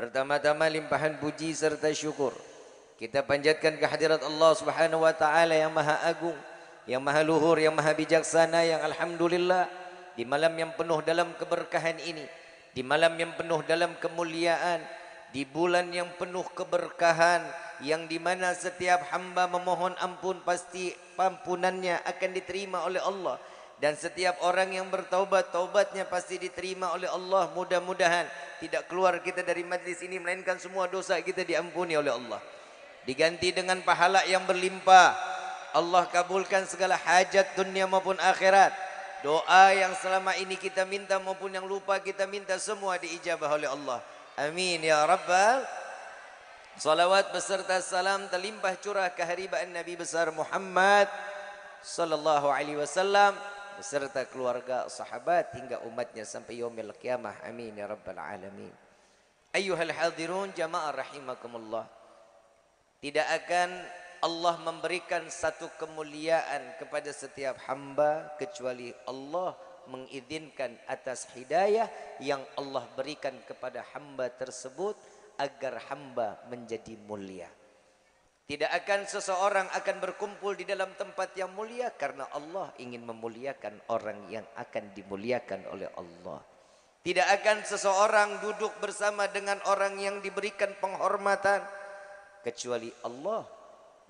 Pertama-tama limpahan puji serta syukur kita panjatkan kehadirat Allah Subhanahu wa taala yang Maha Agung, yang Maha Luhur, yang Maha Bijaksana, yang alhamdulillah di malam yang penuh dalam keberkahan ini, di malam yang penuh dalam kemuliaan, di bulan yang penuh keberkahan, yang dimana setiap hamba memohon ampun pasti ampunannya akan diterima oleh Allah, dan setiap orang yang bertaubat, taubatnya pasti diterima oleh Allah. Mudah-mudahan tidak keluar kita dari majlis ini melainkan semua dosa kita diampuni oleh Allah, diganti dengan pahala yang berlimpah. Allah kabulkan segala hajat dunia maupun akhirat. Doa yang selama ini kita minta maupun yang lupa kita minta semua diijabah oleh Allah. Amin ya rabbal. Salawat beserta salam terlimpah curah keharibaan Nabi besar Muhammad sallallahu alaihi wasallam beserta keluarga, sahabat hingga umatnya sampai yaumil qiyamah. Amin ya rabbal alamin. Ayyuhal hadirun jamaah rahimakumullah. Tidak akan Allah memberikan satu kemuliaan kepada setiap hamba kecuali Allah mengizinkan atas hidayah yang Allah berikan kepada hamba tersebut agar hamba menjadi mulia. Tidak akan seseorang akan berkumpul di dalam tempat yang mulia karena Allah ingin memuliakan orang yang akan dimuliakan oleh Allah. Tidak akan seseorang duduk bersama dengan orang yang diberikan penghormatan kecuali Allah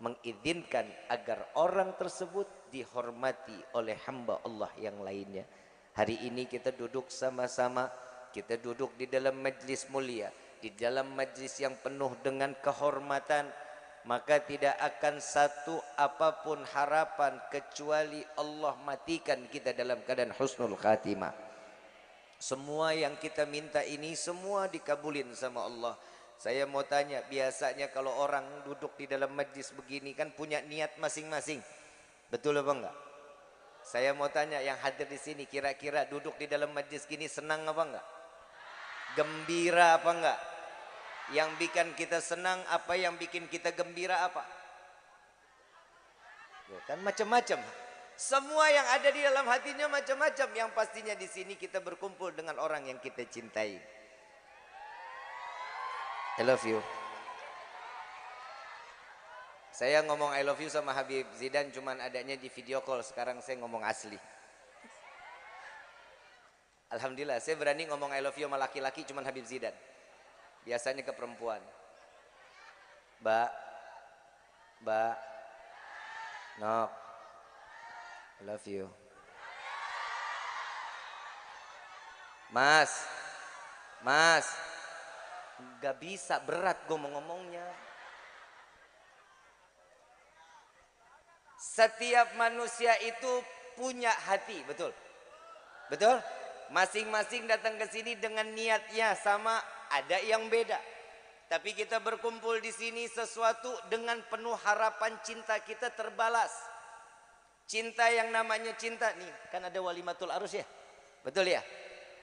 mengizinkan agar orang tersebut dihormati oleh hamba Allah yang lainnya. Hari ini kita duduk sama-sama, kita duduk di dalam majlis mulia, di dalam majlis yang penuh dengan kehormatan, maka tidak akan satu apapun harapan kecuali Allah matikan kita dalam keadaan husnul khatimah. Semua yang kita minta ini semua dikabulin sama Allah. Saya mau tanya, biasanya kalau orang duduk di dalam majlis begini kan punya niat masing-masing. Betul apa enggak? Saya mau tanya yang hadir di sini, kira-kira duduk di dalam majlis gini senang apa enggak? Gembira apa enggak? Yang bikin kita senang apa, yang bikin kita gembira apa? Ya kan macam-macam. Semua yang ada di dalam hatinya macam-macam. Yang pastinya di sini kita berkumpul dengan orang yang kita cintai. I love you. Saya ngomong I love you sama Habib Zidan cuman adanya di video call. Sekarang saya ngomong asli. Alhamdulillah saya berani ngomong I love you sama laki-laki cuman Habib Zidan. Biasanya ke perempuan. Mbak, Nok, I love you. Mas, gak bisa, berat gue mau ngomongnya. Setiap manusia itu punya hati, betul? Betul? Masing-masing datang ke sini dengan niatnya sama, ada yang beda. Tapi kita berkumpul di sini sesuatu dengan penuh harapan cinta kita terbalas. Cinta yang namanya cinta nih, kan ada walimatul arus ya? Betul ya?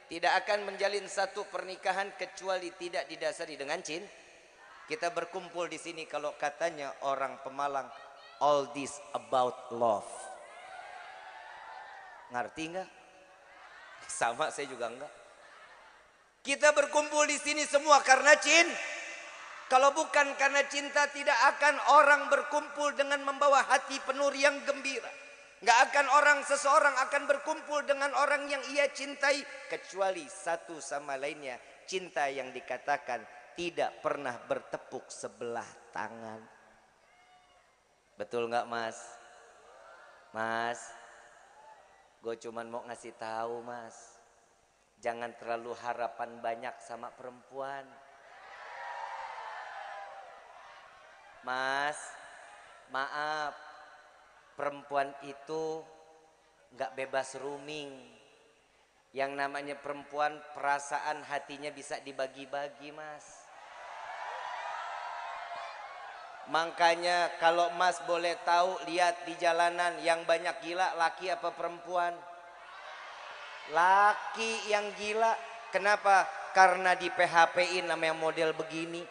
Tidak akan menjalin satu pernikahan kecuali tidak didasari dengan cinta. Kita berkumpul di sini kalau katanya orang Pemalang, all this about love. Ngerti enggak? Sama saya juga enggak. Kita berkumpul di sini semua karena cinta. Kalau bukan karena cinta tidak akan orang berkumpul dengan membawa hati penuh yang gembira. Nggak akan seseorang akan berkumpul dengan orang yang ia cintai kecuali satu sama lainnya. Cinta yang dikatakan tidak pernah bertepuk sebelah tangan. Betul nggak mas? Mas, gue cuman mau ngasih tahu mas, jangan terlalu harapan banyak sama perempuan. Mas, maaf, perempuan itu nggak bebas roaming. Yang namanya perempuan perasaan hatinya bisa dibagi-bagi mas. Makanya kalau mas boleh tahu, lihat di jalanan yang banyak gila laki apa perempuan? Laki yang gila. Kenapa? Karena di PHP-in namanya model begini.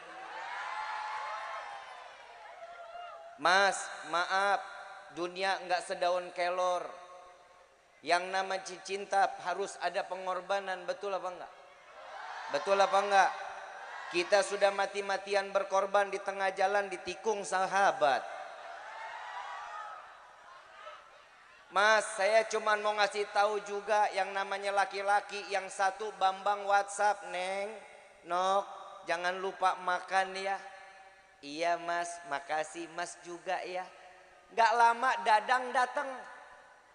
Mas, maaf, dunia enggak sedaun kelor. Yang nama cinta harus ada pengorbanan, betul apa enggak? Betul apa enggak? Kita sudah mati-matian berkorban di tengah jalan ditikung sahabat. Mas, saya cuma mau ngasih tahu juga yang namanya laki-laki. Yang satu Bambang WhatsApp, Neng, Nok, jangan lupa makan ya. Iya Mas, makasih Mas juga ya. Gak lama Dadang datang,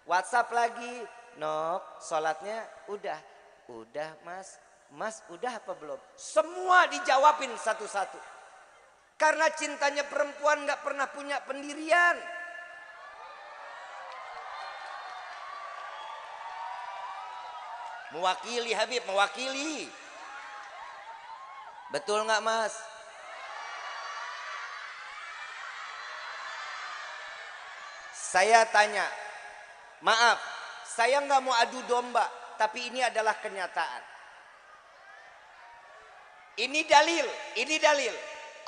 WhatsApp lagi, Nok, sholatnya udah. Udah Mas, Mas udah apa belum? Semua dijawabin satu-satu. Karena cintanya perempuan gak pernah punya pendirian. Mewakili Habib, mewakili. Betul nggak Mas? Saya tanya, maaf, saya nggak mau adu domba, tapi ini adalah kenyataan. Ini dalil, ini dalil.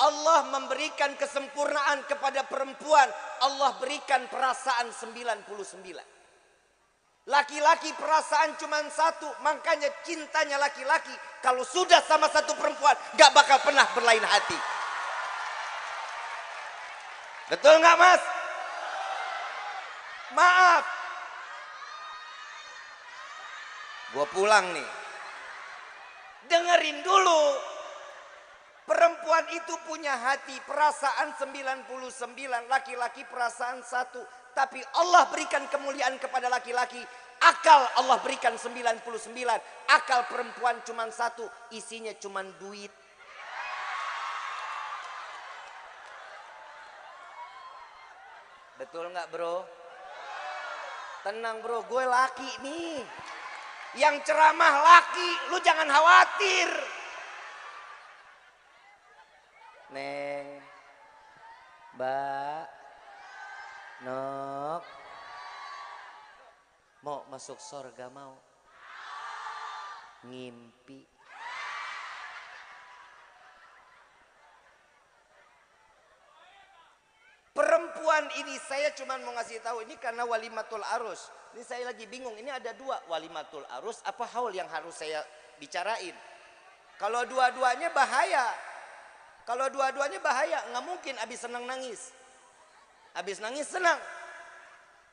Allah memberikan kesempurnaan kepada perempuan. Allah berikan perasaan 99. Laki-laki perasaan cuma satu, makanya cintanya laki-laki kalau sudah sama satu perempuan gak bakal pernah berlain hati. Betul gak Mas? Maaf, gue pulang nih. Dengerin dulu. Perempuan itu punya hati, perasaan 99, laki-laki perasaan satu. Tapi Allah berikan kemuliaan kepada laki-laki. Akal Allah berikan 99. Akal perempuan cuma satu, isinya cuma duit. Betul nggak bro? Tenang bro, gue laki nih. Yang ceramah laki, lu jangan khawatir. Neng, Mbak, Nok, mau masuk surga mau? Ngimpi. Perempuan ini saya cuma mau ngasih tahu ini karena walimatul arus. Ini saya lagi bingung, ini ada dua, walimatul arus apa haul yang harus saya bicarain. Kalau dua-duanya bahaya. Kalau dua-duanya bahaya, nggak mungkin abis senang nangis. Habis nangis senang.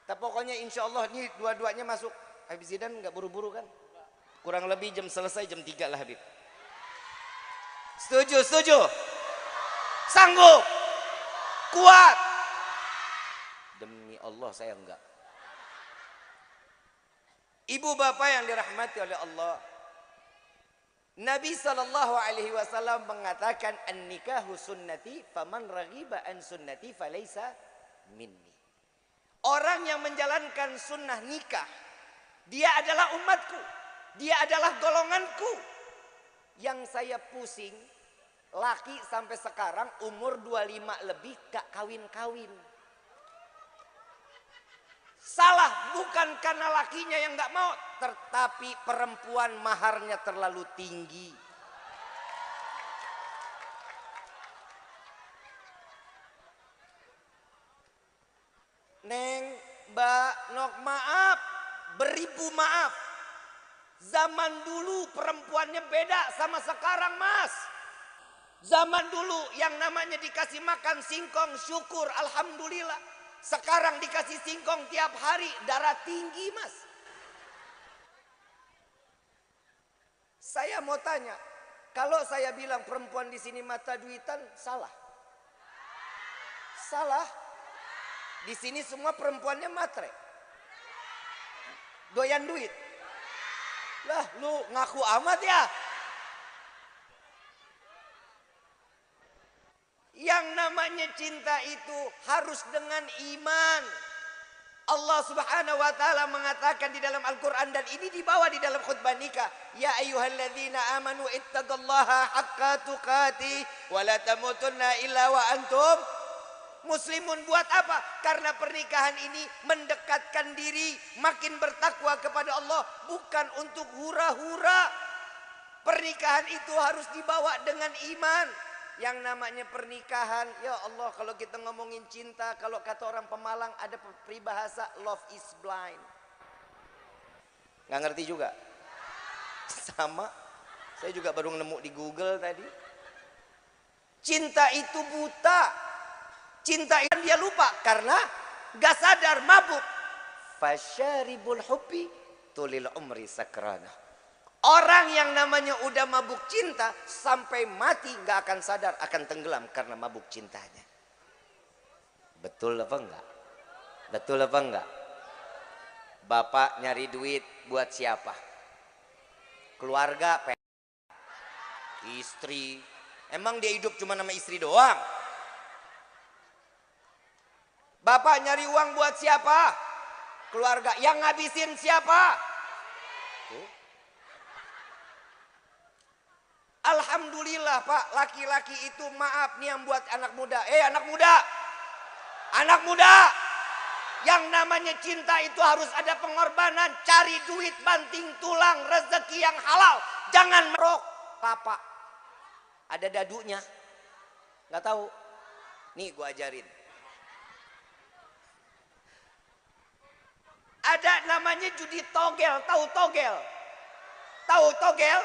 Tapi pokoknya insya Allah ini dua-duanya masuk. Habib Zidan nggak buru-buru kan? Kurang lebih jam selesai jam 3 lah Habib. Setuju, setuju. Sanggup. Kuat. Demi Allah saya enggak. Ibu bapak yang dirahmati oleh Allah. Nabi SAW mengatakan an-nikahu sunnati faman raghiba an sunnati falaysa minni. Orang yang menjalankan sunnah nikah, dia adalah umatku, dia adalah golonganku. Yang saya pusing, laki sampai sekarang umur 25 lebih gak kawin-kawin. Salah bukan karena lakinya yang gak mau, tetapi perempuan maharnya terlalu tinggi. Neng, Mbak, Nok, maaf, beribu maaf. Zaman dulu perempuannya beda sama sekarang Mas. Zaman dulu yang namanya dikasih makan singkong syukur alhamdulillah. Sekarang dikasih singkong tiap hari, darah tinggi Mas. Saya mau tanya, kalau saya bilang perempuan di sini mata duitan, salah? Salah? Di sini semua perempuannya matre. Doyan duit. Lah, lu ngaku amat ya? Yang namanya cinta itu harus dengan iman. Allah Subhanahu wa taala mengatakan di dalam Al-Qur'an dan ini dibawa di dalam khutbah nikah, ya ayyuhalladzina amanu ittaqullaha haqqa tuqatih wa la tamutunna illa wa antum muslimun. Buat apa? Karena pernikahan ini mendekatkan diri, makin bertakwa kepada Allah, bukan untuk hura-hura. Pernikahan itu harus dibawa dengan iman. Yang namanya pernikahan, ya Allah, kalau kita ngomongin cinta, kalau kata orang Pemalang ada peribahasa love is blind. Nggak ngerti juga? Sama, saya juga baru nemu di Google tadi. Cinta itu buta. Cinta itu dia lupa karena gak sadar mabuk. Fasyaribul hubbi tulil umri sakrana. Orang yang namanya udah mabuk cinta sampai mati gak akan sadar akan tenggelam karena mabuk cintanya. Betul apa enggak? Betul apa enggak? Bapak nyari duit buat siapa? Keluarga, istri. Emang dia hidup cuma nama istri doang? Bapak nyari uang buat siapa? Keluarga. Yang ngabisin siapa? Alhamdulillah Pak, laki-laki itu maaf nih yang buat anak muda. Anak muda. Anak muda. Yang namanya cinta itu harus ada pengorbanan. Cari duit banting tulang, rezeki yang halal. Jangan merok. Papa. Ada dadunya. Nggak tahu. Nih gua ajarin. Ada namanya judi togel. Tahu togel? Tahu togel?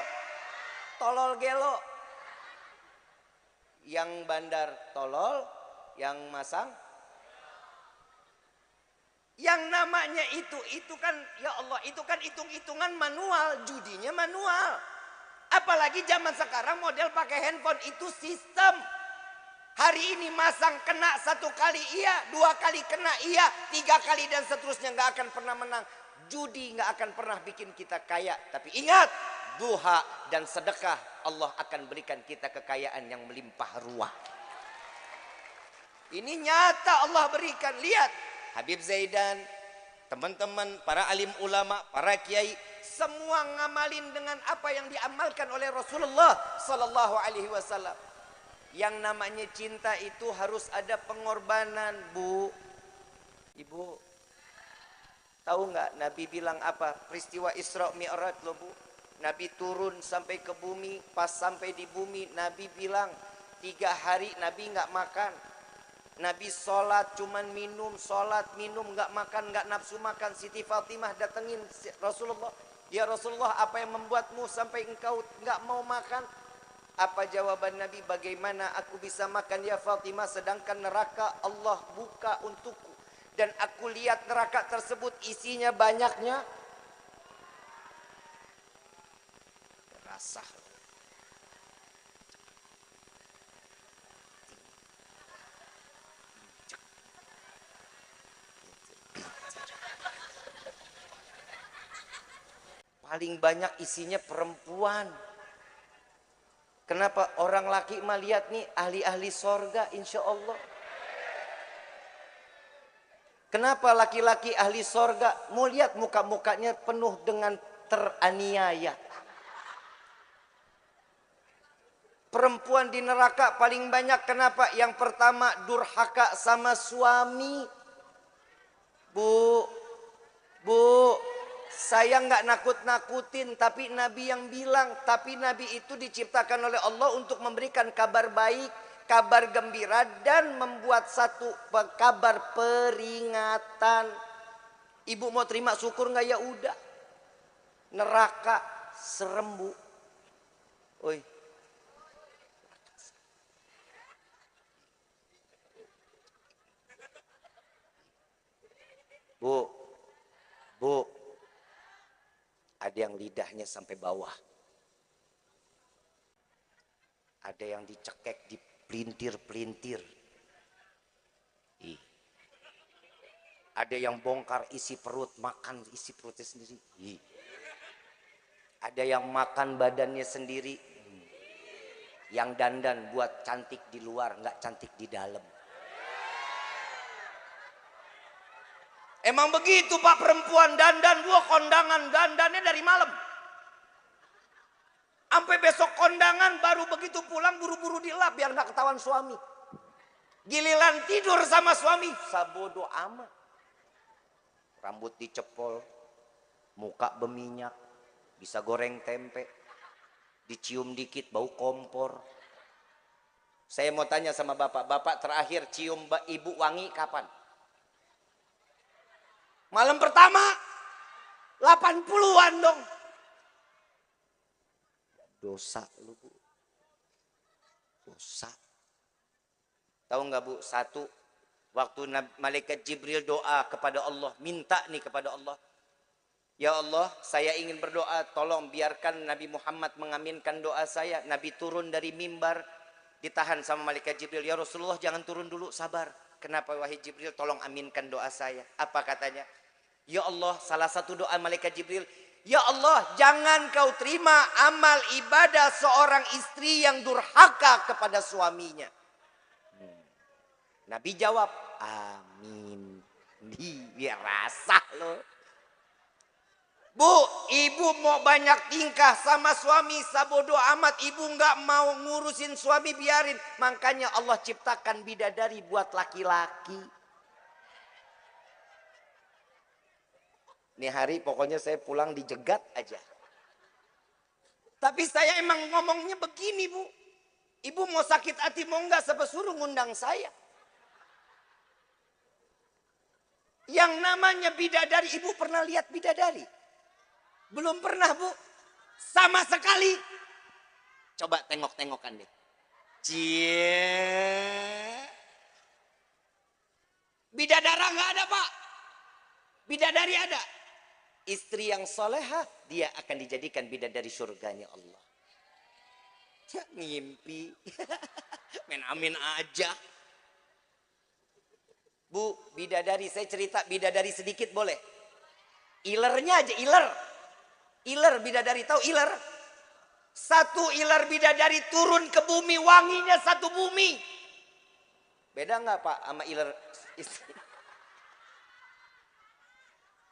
Tolol gelo. Yang bandar tolol, yang masang. Yang namanya itu kan ya Allah, itu kan hitung-hitungan manual, judinya manual. Apalagi zaman sekarang model pakai handphone itu sistem. Hari ini masang kena 1 kali iya, 2 kali kena iya, 3 kali dan seterusnya nggak akan pernah menang. Judi nggak akan pernah bikin kita kaya. Tapi ingat, duha dan sedekah Allah akan berikan kita kekayaan yang melimpah ruah. Ini nyata Allah berikan. Lihat Habib Zaidan, teman-teman, para alim ulama, para kiai, semua ngamalin dengan apa yang diamalkan oleh Rasulullah Sallallahu Alaihi Wasallam. Yang namanya cinta itu harus ada pengorbanan, Bu. Ibu, tahu nggak Nabi bilang apa? Peristiwa Isra Mi'raj loh Bu. Nabi turun sampai ke bumi, pas sampai di bumi Nabi bilang 3 hari Nabi nggak makan. Nabi sholat cuman minum, sholat minum, nggak makan, nggak nafsu makan. Siti Fatimah datengin Rasulullah, ya Rasulullah, apa yang membuatmu sampai engkau nggak mau makan? Apa jawaban Nabi? Bagaimana aku bisa makan ya Fatimah, sedangkan neraka Allah buka untukku dan aku lihat neraka tersebut isinya banyaknya rasa. Paling banyak isinya perempuan. Kenapa orang laki mah lihat nih ahli-ahli sorga insya Allah. Kenapa laki-laki ahli sorga mau lihat muka-mukanya penuh dengan teraniaya. Perempuan di neraka paling banyak kenapa? Yang pertama durhaka sama suami. Bu, saya nggak nakut-nakutin, tapi Nabi yang bilang, tapi Nabi itu diciptakan oleh Allah untuk memberikan kabar baik, kabar gembira, dan membuat satu kabar peringatan. Ibu mau terima syukur nggak? Ya udah. Neraka serem Bu. Oi. Bu, ada yang lidahnya sampai bawah. Ada yang dicekek, dipelintir-pelintir. Ada yang bongkar isi perut, makan isi perutnya sendiri. Ada yang makan badannya sendiri. Yang dandan buat cantik di luar, nggak cantik di dalam. Emang begitu Pak, perempuan dandan, gua kondangan dandannya dari malam. Sampai besok kondangan, baru begitu pulang buru-buru dilap biar nggak ketahuan suami. Giliran tidur sama suami, sabodo amat. Rambut dicepol, muka berminyak, bisa goreng tempe, dicium dikit bau kompor. Saya mau tanya sama bapak, bapak terakhir cium ibu wangi kapan? Malam pertama 80-an dong. Dosa lu Bu. Dosa. Tahu nggak Bu? Satu, waktu malaikat Jibril doa kepada Allah, minta nih kepada Allah, ya Allah, saya ingin berdoa, tolong biarkan Nabi Muhammad mengaminkan doa saya. Nabi turun dari mimbar, ditahan sama malaikat Jibril. Ya Rasulullah, jangan turun dulu, sabar. Kenapa wahai Jibril? Tolong aminkan doa saya. Apa katanya? Ya Allah, salah satu doa malaikat Jibril, ya Allah, jangan kau terima amal ibadah seorang istri yang durhaka kepada suaminya. Nabi jawab, amin. Biar rasa loh. Bu, ibu mau banyak tingkah sama suami, sabodo amat. Ibu nggak mau ngurusin suami, biarin. Makanya Allah ciptakan bidadari buat laki-laki. Ini hari pokoknya saya pulang dijegat aja. Tapi saya emang ngomongnya begini Bu. Ibu mau sakit hati mau nggak, sebab suruh ngundang saya. Yang namanya bidadari, ibu pernah lihat bidadari? Belum pernah Bu, sama sekali. Coba tengok-tengokan deh. Cie. Bidadara nggak ada Pak. Bidadari ada. Istri yang solehah, dia akan dijadikan bidadari surganya Allah. Ya, ngimpi. Main amin aja. Bu, bidadari, saya cerita bidadari sedikit boleh? Ilernya aja, iler. Iler bidadari, tahu iler? Satu iler bidadari turun ke bumi, wanginya satu bumi. Beda nggak Pak sama iler istri?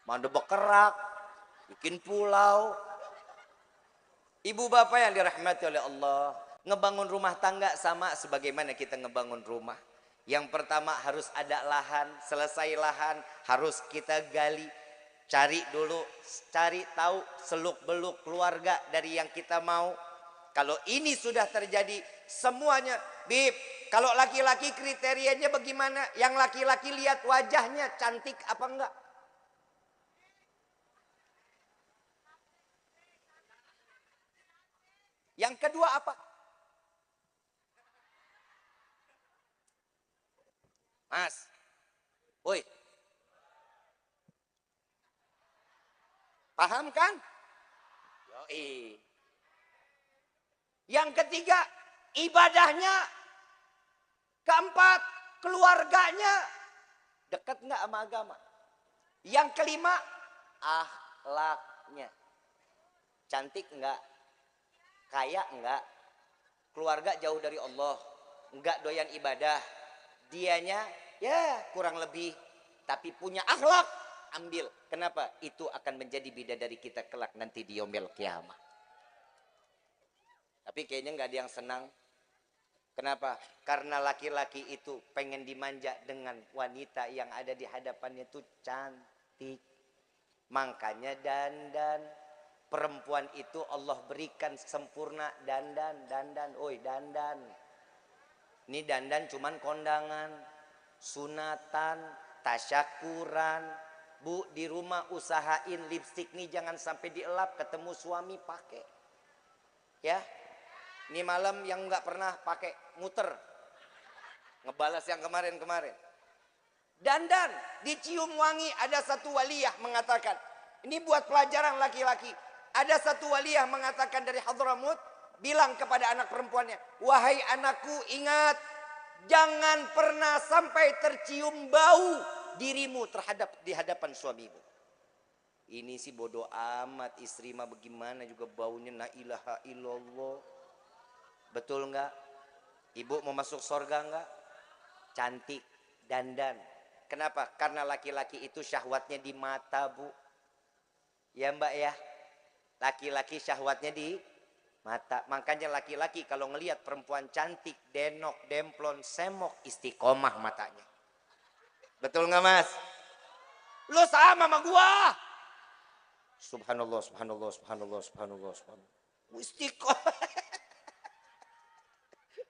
Manda bekerak, bikin pulau. Ibu bapak yang dirahmati oleh Allah, ngebangun rumah tangga sama sebagaimana kita ngebangun rumah. Yang pertama harus ada lahan, selesai lahan harus kita gali. Cari dulu, cari tahu seluk-beluk keluarga dari yang kita mau. Kalau ini sudah terjadi semuanya, Bib, kalau laki-laki kriterianya bagaimana? Yang laki-laki lihat wajahnya cantik apa enggak? Yang kedua apa? Mas, woi, paham kan? Yoi. Yang ketiga, ibadahnya. Keempat, keluarganya. Dekat nggak sama agama? Yang kelima, akhlaknya. Cantik nggak? Kaya nggak? Keluarga jauh dari Allah. Nggak doyan ibadah. Dianya ya kurang lebih. Tapi punya akhlak. Ambil. Kenapa? Itu akan menjadi bidadari kita kelak nanti di yaumil kiamah. Tapi kayaknya nggak ada yang senang. Kenapa? Karena laki-laki itu pengen dimanja dengan wanita yang ada di hadapannya itu cantik. Makanya dandan. Perempuan itu Allah berikan sempurna dandan. Oi dandan. Ini dandan cuman kondangan. Sunatan. Tasyakuran. Bu, di rumah usahain lipstik nih jangan sampai dielap, ketemu suami pakai. Ya. Ini malam yang nggak pernah pakai muter. Ngebalas yang kemarin-kemarin. Dandan, dicium wangi, ada satu waliyah mengatakan, ini buat pelajaran laki-laki. Ada satu waliyah mengatakan dari Hadramut, bilang kepada anak perempuannya, wahai anakku, ingat, jangan pernah sampai tercium bau dirimu di hadapan suamimu. Ini sih bodoh amat, istri mah bagaimana juga baunya, la ilaha illallah. Betul enggak? Ibu mau masuk surga enggak? Cantik, dandan. Kenapa? Karena laki-laki itu syahwatnya di mata, Bu. Ya Mbak ya. Laki-laki syahwatnya di mata. Makanya laki-laki kalau ngelihat perempuan cantik, denok, demplon, semok, istiqomah matanya. Betul nggak Mas? Lo sama gua. Subhanallah, subhanallah, subhanallah, subhanallah, subhanallah. Istiqomah.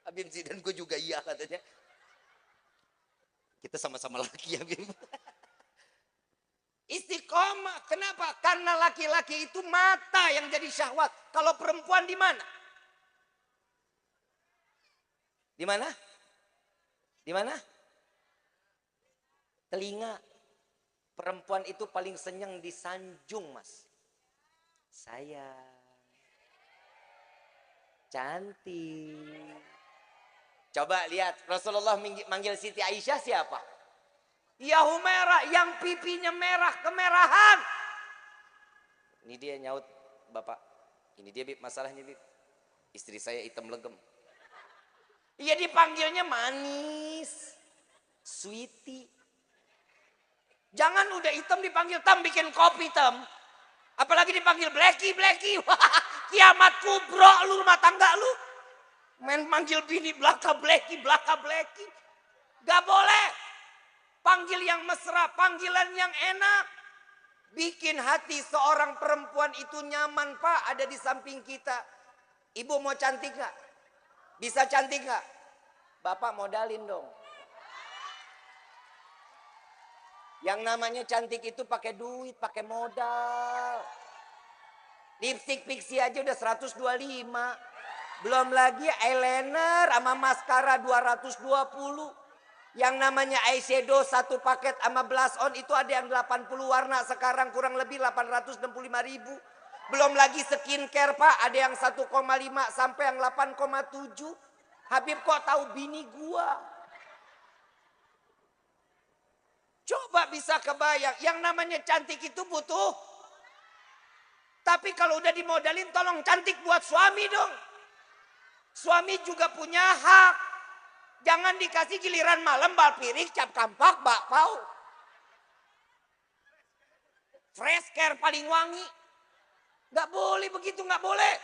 Habib Zidan gue juga iya katanya. Kita sama-sama laki ya Habib. Istiqomah. Kenapa? Karena laki-laki itu mata yang jadi syahwat. Kalau perempuan di mana? Di mana? Di mana? Telinga. Perempuan itu paling senang disanjung, Mas. Sayang. Cantik. Coba lihat, Rasulullah manggil Siti Aisyah siapa? Ya Humairah, yang pipinya merah, kemerahan. Ini dia nyaut, Bapak. Ini dia, Bib, masalahnya, Bib. Istri saya hitam legem. Iya, dipanggilnya manis. Sweetie. Jangan udah hitam dipanggil Tam, bikin kopi Tam. Apalagi dipanggil Blacky, Blacky. Kiamat kubro lu rumah tangga lu. Main manggil bini belaka Blacky, belaka Blacky. Gak boleh. Panggil yang mesra, panggilan yang enak. Bikin hati seorang perempuan itu nyaman, Pak, ada di samping kita. Ibu mau cantik gak? Bisa cantik gak? Bapak modalin dong. Yang namanya cantik itu pakai duit, pakai modal. Lipstick Pixie aja udah 125. Belum lagi eyeliner sama maskara 220. Yang namanya eyeshadow satu paket sama blush on itu ada yang 80 warna. Sekarang kurang lebih 865.000. Belum lagi skincare, Pak, ada yang 1,5 sampai yang 8,7. Habib kok tahu bini gua? Coba bisa kebayang, yang namanya cantik itu butuh. Tapi kalau udah dimodalin, tolong cantik buat suami dong. Suami juga punya hak. Jangan dikasih giliran malam bal piring, cap kampak, bakpao. Fresh care paling wangi. Gak boleh begitu, gak boleh.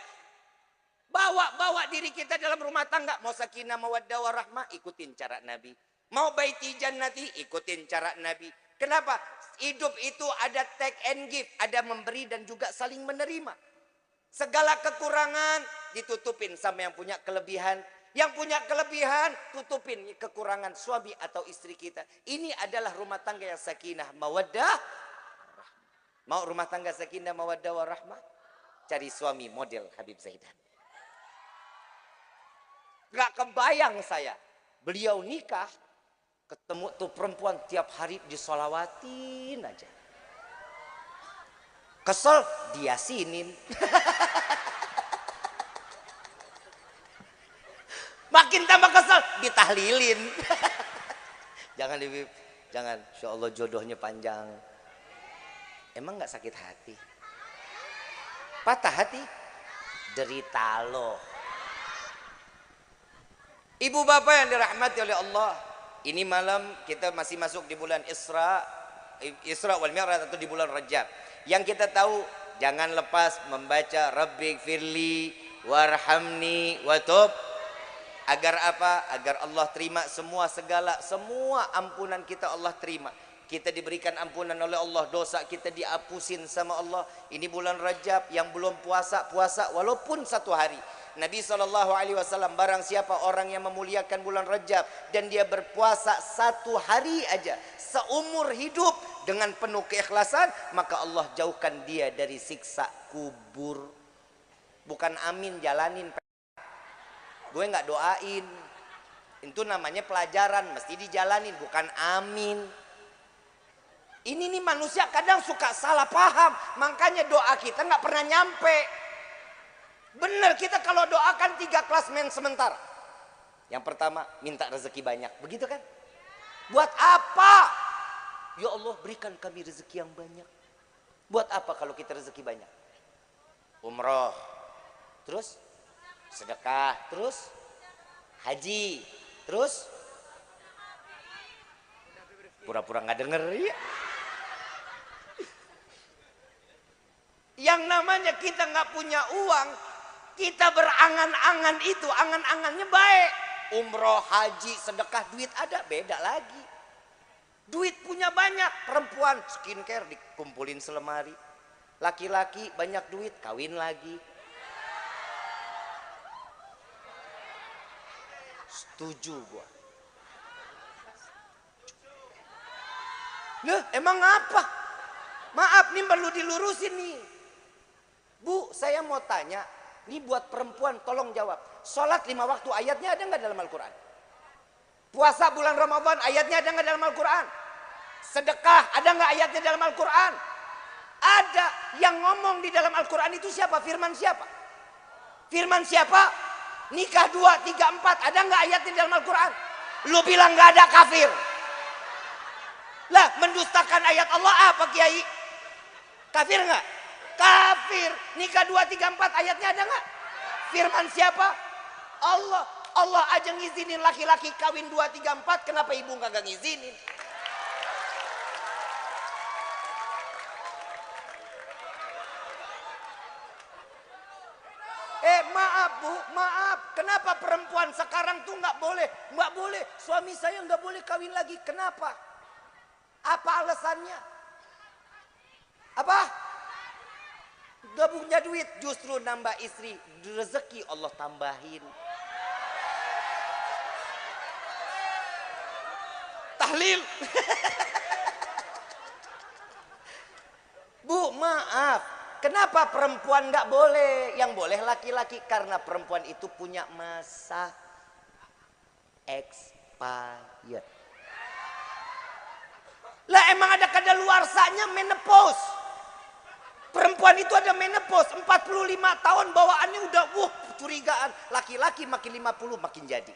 Bawa diri kita dalam rumah tangga. Mau sakinah, mawaddah warahmah, ikutin cara Nabi. Mau baiti jannati, ikutin cara Nabi. Kenapa? Hidup itu ada take and give, ada memberi dan juga saling menerima. Segala kekurangan ditutupin sama yang punya kelebihan. Yang punya kelebihan, tutupin kekurangan suami atau istri kita. Ini adalah rumah tangga yang sakinah, mawaddah. Mau rumah tangga sakinah, mawaddah warahmah? Cari suami model Habib Zaidan. Gak kebayang saya. Beliau nikah, ketemu tuh perempuan tiap hari disolawatin aja. Kesel, diasinin. Makin tambah kesel, ditahlilin. Jangan, Bib, jangan. Insya Allah jodohnya panjang. Emang gak sakit hati? Patah hati? Derita lo. Ibu bapak yang dirahmati oleh Allah, ini malam kita masih masuk di bulan Isra wal Mi'raj atau di bulan Rajab. Yang kita tahu, jangan lepas membaca Rabbighfirli warhamni watub. Agar apa? Agar Allah terima semua ampunan kita, Allah terima. Kita diberikan ampunan oleh Allah, dosa kita dihapusin sama Allah. Ini bulan Rajab, yang belum puasa walaupun satu hari. Nabi SAW, barang siapa orang yang memuliakan bulan Rajab dan dia berpuasa satu hari aja seumur hidup dengan penuh keikhlasan, maka Allah jauhkan dia dari siksa kubur. Bukan amin, jalanin. Gue nggak doain. Itu namanya pelajaran, mesti dijalanin, bukan amin. Ini nih manusia kadang suka salah paham, makanya doa kita nggak pernah nyampe. Bener, kita kalau doakan 3 klasmen sementara. Yang pertama, minta rezeki banyak, begitu kan? Buat apa? Ya Allah, berikan kami rezeki yang banyak. Buat apa kalau kita rezeki banyak? Umroh, terus sedekah, terus haji, terus pura-pura nggak denger ya. Yang namanya kita nggak punya uang, kita berangan-angan itu, angan-angannya baik. Umroh, haji, sedekah, duit ada, beda lagi. Duit punya banyak, perempuan skincare dikumpulin selemari. Laki-laki banyak duit, kawin lagi. Setuju gua. Loh, emang apa? Maaf nih, perlu dilurusin nih. Bu, saya mau tanya, ini buat perempuan, tolong jawab. Sholat 5 waktu, ayatnya ada nggak dalam Al-Quran? Puasa bulan Ramadan ayatnya ada nggak dalam Al-Quran? Sedekah ada nggak ayatnya dalam Al-Quran? Ada. Yang ngomong di dalam Al-Quran itu siapa? Firman siapa? Firman siapa? Nikah 2, 3, 4 ada nggak ayatnya dalam Al-Quran? Lu bilang nggak ada, kafir. Lah mendustakan ayat Allah apa Kiai? Kafir nggak? Kafir. Nikah 2, 3, 4 ayatnya ada nggak? Firman siapa? Allah. Allah aja ngizinin laki-laki kawin 2, 3, 4. Kenapa ibu nggak ngizinin? Maaf Bu, maaf. Kenapa perempuan sekarang tuh nggak boleh? Nggak boleh. Suami saya nggak boleh kawin lagi. Kenapa? Apa alasannya? Apa? Gak punya duit. Justru nambah istri. Rezeki Allah tambahin. Tahlil. Bu, maaf. Kenapa perempuan nggak boleh? Yang boleh laki-laki. Karena perempuan itu punya masa expired. Lah emang ada kadaluarsanya menopause. Perempuan itu ada menopause. 45 tahun bawaannya udah curigaan. Laki-laki makin 50 makin jadi.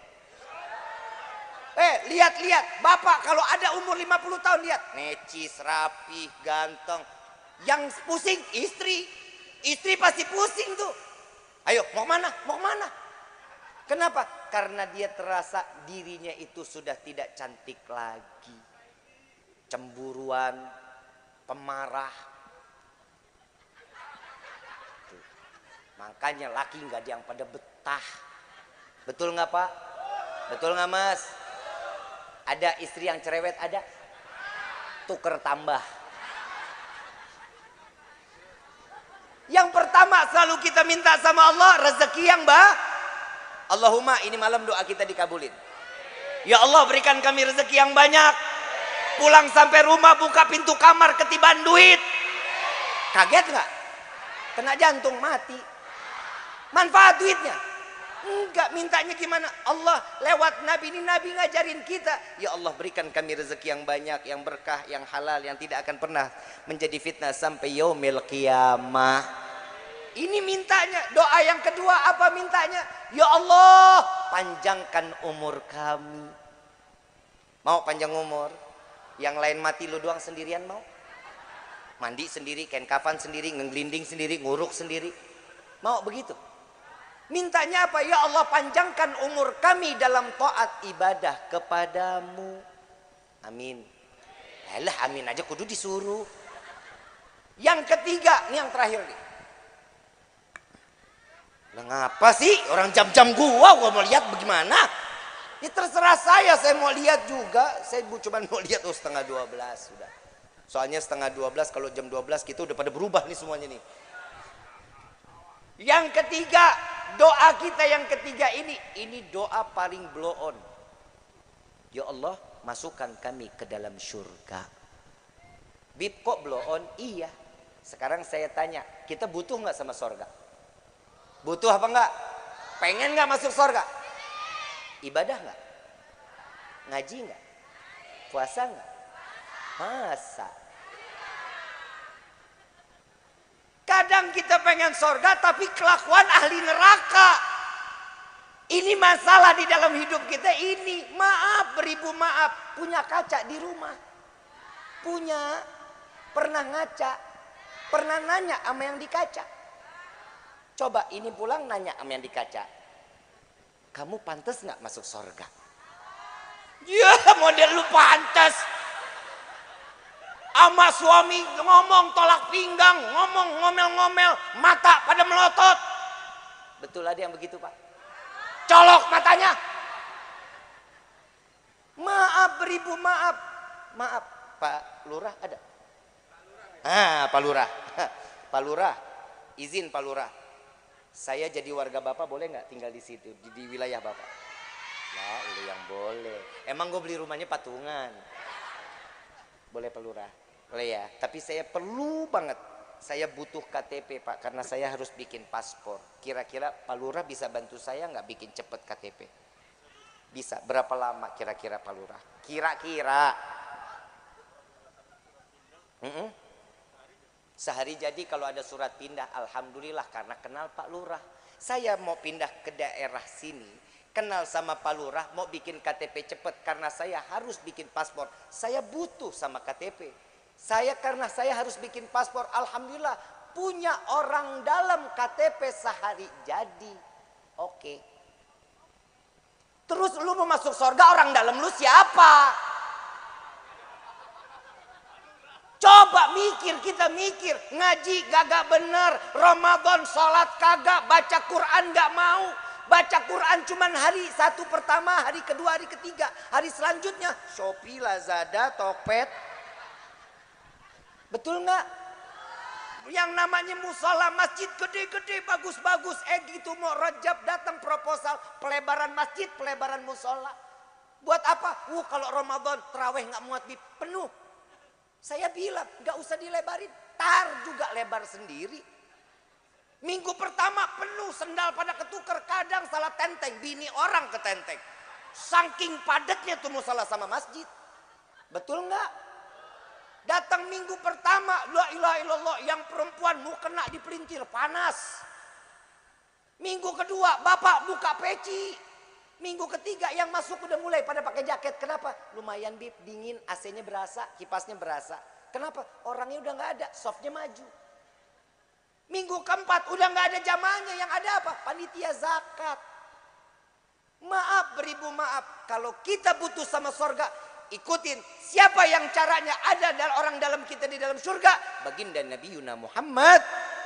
Lihat-lihat. Bapak kalau ada umur 50 tahun lihat. Necis, rapih, ganteng. Yang pusing istri. Istri pasti pusing tuh. Ayo mau kemana? Mau kemana? Kenapa? Karena dia terasa dirinya itu sudah tidak cantik lagi. Cemburuan, pemarah. Tuh. Makanya laki nggak ada yang pada betah. Betul nggak Pak? Betul nggak Mas? Ada istri yang cerewet ada? Tuker tambah. Yang pertama selalu kita minta sama Allah rezeki yang Allahumma ini malam doa kita dikabulin. Ya Allah berikan kami rezeki yang banyak. Pulang sampai rumah buka pintu kamar ketiban duit. Kaget nggak? Kena jantung mati. Manfaat duitnya? Enggak, mintanya gimana? Allah lewat Nabi ini, Nabi ngajarin kita. Ya Allah berikan kami rezeki yang banyak, yang berkah, yang halal, yang tidak akan pernah menjadi fitnah sampai yaumil qiyamah. Ini mintanya. Doa yang kedua apa mintanya? Ya Allah panjangkan umur kami. Mau panjang umur? Yang lain mati lu doang sendirian mau? Mandi sendiri, kain kafan sendiri, ngeglinding sendiri, nguruk sendiri. Mau begitu? Mintanya apa? Ya Allah panjangkan umur kami dalam taat ibadah kepadamu. Amin. Alah amin aja kudu disuruh. Yang ketiga, ini yang terakhir nih. Lah ngapa sih orang jam-jam gua mau lihat bagaimana? Ini terserah saya mau lihat juga. Saya cuma mau lihat 11:30 sudah. Soalnya 11:30 kalau jam 12 kita udah pada berubah nih semuanya nih. Yang ketiga, doa kita yang ketiga ini doa paling blow on. Ya Allah, masukkan kami ke dalam surga. Bib kok blow on? Iya. Sekarang saya tanya, kita butuh nggak sama surga? Butuh apa enggak? Pengen nggak masuk surga? Ibadah nggak? Ngaji nggak? Puasa nggak? Masa? Kadang kita pengen surga tapi kelakuan ahli neraka. Ini masalah di dalam hidup kita ini. Maaf, beribu maaf. Punya kaca di rumah. Punya. Pernah ngaca. Pernah nanya sama yang di kaca. Coba ini pulang nanya sama yang di kaca. Kamu pantas gak masuk surga? Ya model lu pantas. Sama suami ngomong tolak pinggang, ngomong ngomel-ngomel, mata pada melotot. Betul ada yang begitu Pak? Colok matanya. Maaf beribu maaf. Maaf Pak Lurah ada? Pak Lurah. Pak Lurah, izin Pak Lurah. Saya jadi warga Bapak boleh nggak tinggal di situ di wilayah Bapak? Lah, lu yang boleh. Emang gue beli rumahnya patungan. Boleh Pak Lurah? Boleh ya, tapi saya perlu banget. Saya butuh KTP Pak, karena saya harus bikin paspor. Kira-kira Pak Lurah bisa bantu saya nggak bikin cepet KTP? Bisa. Berapa lama kira-kira Pak Lurah? Kira-kira. Sehari jadi kalau ada surat pindah. Alhamdulillah karena kenal Pak Lurah. Saya mau pindah ke daerah sini, kenal sama Pak Lurah, mau bikin KTP cepat karena saya harus bikin paspor. Saya butuh sama KTP. Karena saya harus bikin paspor, alhamdulillah punya orang dalam KTP sehari jadi. Oke. Terus lu mau masuk surga, orang dalam lu siapa? Coba mikir, kita mikir. Ngaji gagak bener, Ramadan sholat kagak, baca Quran gak mau. Baca Quran cuman hari satu pertama, hari kedua, hari ketiga. Hari selanjutnya Shopee, Lazada, Tokped. Betul nggak? Yang namanya musola masjid gede-gede, bagus-bagus. Gitu mau Rajab datang proposal pelebaran masjid, pelebaran musola. Buat apa? Kalau Ramadan terawih nggak muat penuh. Saya bilang nggak usah dilebarin, tar juga lebar sendiri. Minggu pertama penuh, sendal pada ketukar, kadang salah tenteng, bini orang ke tenteng. Saking padatnya tuh musola sama masjid. Betul nggak? Datang minggu pertama, la ilaha illallah, yang perempuan mau kena dipelintir panas. Minggu kedua, bapak buka peci. Minggu ketiga yang masuk udah mulai pada pakai jaket. Kenapa? Lumayan bib, dingin, AC-nya berasa, kipasnya berasa. Kenapa? Orangnya udah nggak ada, softnya maju. Minggu keempat udah nggak ada jamaahnya, yang ada apa? Panitia zakat. Maaf, beribu maaf. Kalau kita butuh sama surga, ikutin siapa yang caranya ada orang dalam kita di dalam surga. Baginda Nabi Yuna Muhammad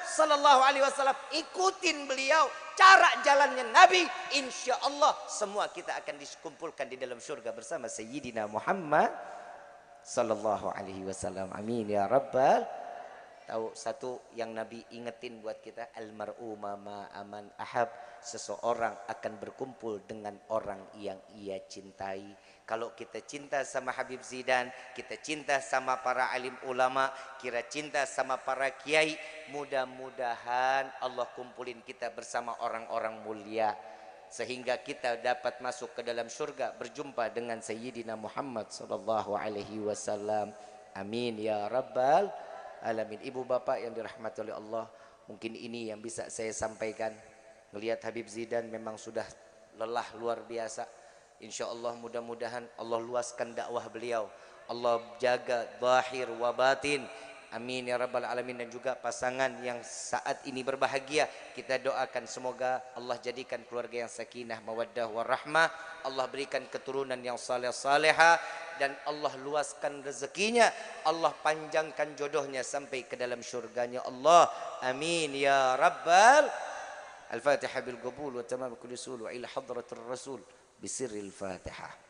Sallallahu Alaihi Wasallam, ikutin beliau. Cara jalannya Nabi, insya Allah semua kita akan dikumpulkan di dalam surga bersama Sayyidina Muhammad Sallallahu Alaihi Wasallam. Amin ya Rabbal. Tahu satu yang Nabi ingetin buat kita, almar'u ma aman ahab. Seseorang akan berkumpul dengan orang yang ia cintai. Kalau kita cinta sama Habib Zidan, kita cinta sama para alim ulama, kita cinta sama para kiai, mudah-mudahan Allah kumpulin kita bersama orang-orang mulia sehingga kita dapat masuk ke dalam surga berjumpa dengan Sayyidina Muhammad sallallahu alaihi wasallam. Amin ya rabbal alamin. Ibu bapak yang dirahmati oleh Allah, mungkin ini yang bisa saya sampaikan. Melihat Habib Zidan memang sudah lelah luar biasa. Insya Allah mudah-mudahan Allah luaskan dakwah beliau, Allah jaga zahir wa batin. Amin ya rabbal alamin. Dan juga pasangan yang saat ini berbahagia, kita doakan semoga Allah jadikan keluarga yang sakinah mawaddah warahmah. Allah berikan keturunan yang saleh-saleha, dan Allah luaskan rezekinya, Allah panjangkan jodohnya sampai ke dalam syurganya Allah. Amin ya rabbal. Al-Fatihah bil qabul wa tamam kulli sul wa ila hadratir rasul bisirril Fatihah.